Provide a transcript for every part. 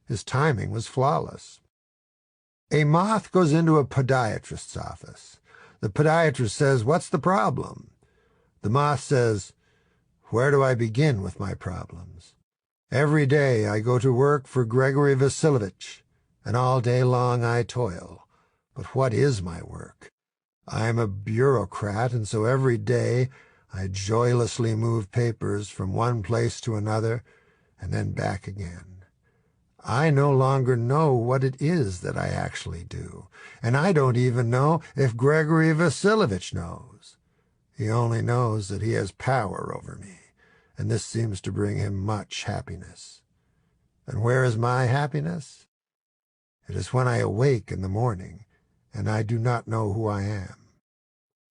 His timing was flawless. A moth goes into a podiatrist's office. The podiatrist says, "What's the problem?" The moth says, "Where do I begin with my problems? Every day I go to work for Grigory Vasilovich, and all day long I toil. But what is my work? I am a bureaucrat, and so every day I joylessly move papers from one place to another and then back again. I no longer know what it is that I actually do, and I don't even know if Grigory Vasilovich knows. He only knows that he has power over me, and this seems to bring him much happiness. And where is my happiness? It is when I awake in the morning, and I do not know who I am.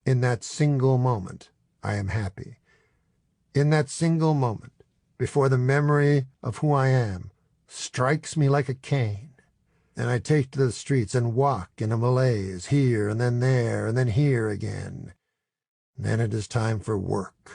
In that single moment, I am happy. In that single moment, before the memory of who I am strikes me like a cane, and I take to the streets and walk in a malaise, here and then there and then here again. Then it is time for work.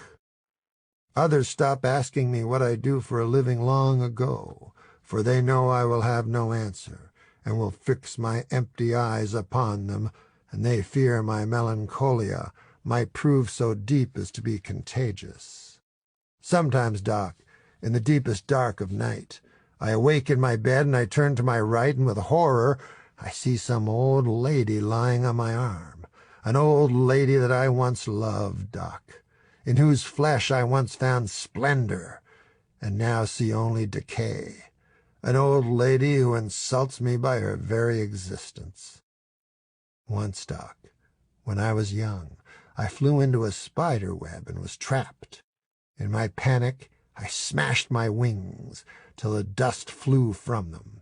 Others stop asking me what I do for a living long ago, for they know I will have no answer, and will fix my empty eyes upon them, and they fear my melancholia might prove so deep as to be contagious. Sometimes, Doc, in the deepest dark of night, I awake in my bed, and I turn to my right, and with horror I see some old lady lying on my arm, an old lady that I once loved, Doc, in whose flesh I once found splendor, and now see only decay, an old lady who insults me by her very existence. Once, Doc, when I was young, I flew into a spider web and was trapped. In my panic, I smashed my wings till the dust flew from them,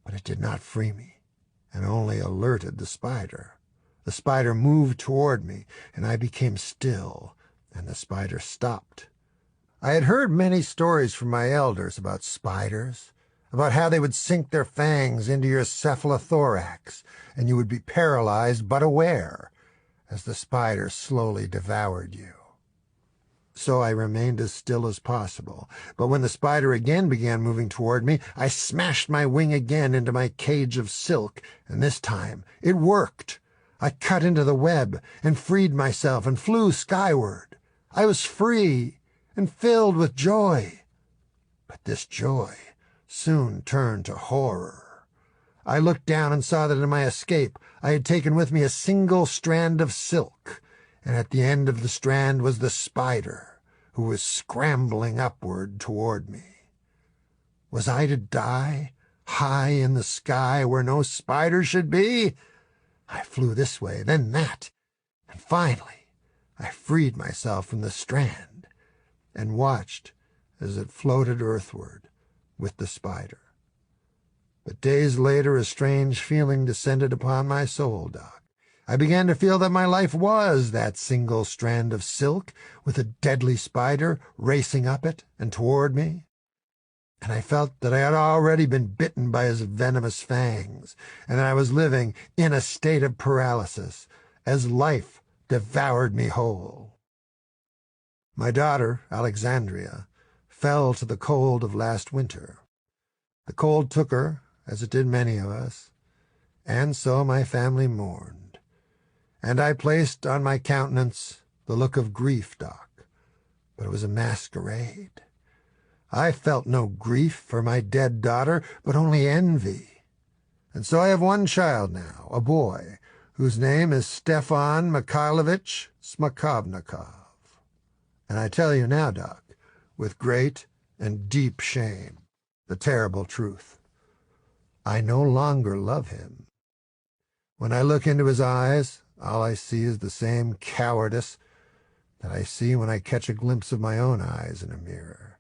but it did not free me, and only alerted the spider. The spider moved toward me, and I became still, and the spider stopped. I had heard many stories from my elders about spiders, about how they would sink their fangs into your cephalothorax, and you would be paralyzed but aware, as the spider slowly devoured you. So I remained as still as possible, but when the spider again began moving toward me, I smashed my wing again into my cage of silk, and this time it worked. I cut into the web and freed myself and flew skyward. I was free and filled with joy. But this joy soon turned to horror. I looked down and saw that in my escape I had taken with me a single strand of silk, and at the end of the strand was the spider, who was scrambling upward toward me. Was I to die high in the sky where no spider should be? I flew this way, then that, and finally I freed myself from the strand and watched as it floated earthward with the spider. But days later a strange feeling descended upon my soul, Doc. I began to feel that my life was that single strand of silk with a deadly spider racing up it and toward me. And I felt that I had already been bitten by his venomous fangs, and that I was living in a state of paralysis, as life devoured me whole. My daughter, Alexandria, fell to the cold of last winter. The cold took her, as it did many of us, and so my family mourned. And I placed on my countenance the look of grief, Doc, but it was a masquerade. I felt no grief for my dead daughter, but only envy. And so I have one child now, a boy, whose name is Stefan Mikhailovich Smakovnikov. And I tell you now, Doc, with great and deep shame, the terrible truth. I no longer love him. When I look into his eyes, all I see is the same cowardice that I see when I catch a glimpse of my own eyes in a mirror.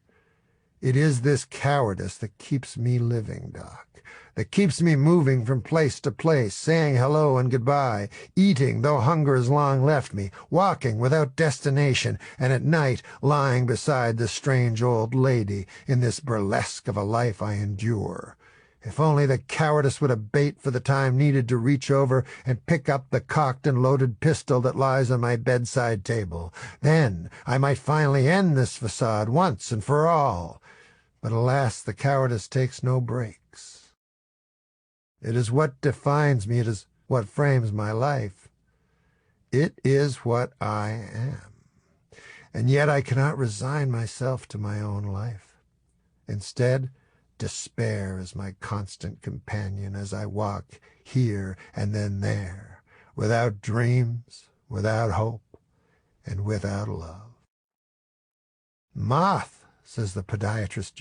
It is this cowardice that keeps me living, Doc, that keeps me moving from place to place, saying hello and goodbye, eating though hunger has long left me, walking without destination, and at night lying beside the strange old lady in this burlesque of a life I endure. If only the cowardice would abate for the time needed to reach over and pick up the cocked and loaded pistol that lies on my bedside table. Then I might finally end this facade once and for all. But alas, the cowardice takes no breaks. It is what defines me. It is what frames my life. It is what I am. And yet I cannot resign myself to my own life. Instead, despair is my constant companion as I walk here and then there, without dreams, without hope, and without love. Moth, says the podiatrist,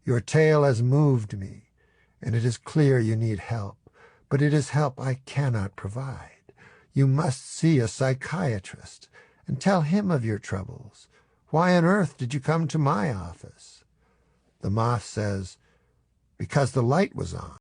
your tale has moved me, and it is clear you need help, but it is help I cannot provide. You must see a psychiatrist and tell him of your troubles. Why on earth did you come to my office? The moth says, because the light was on.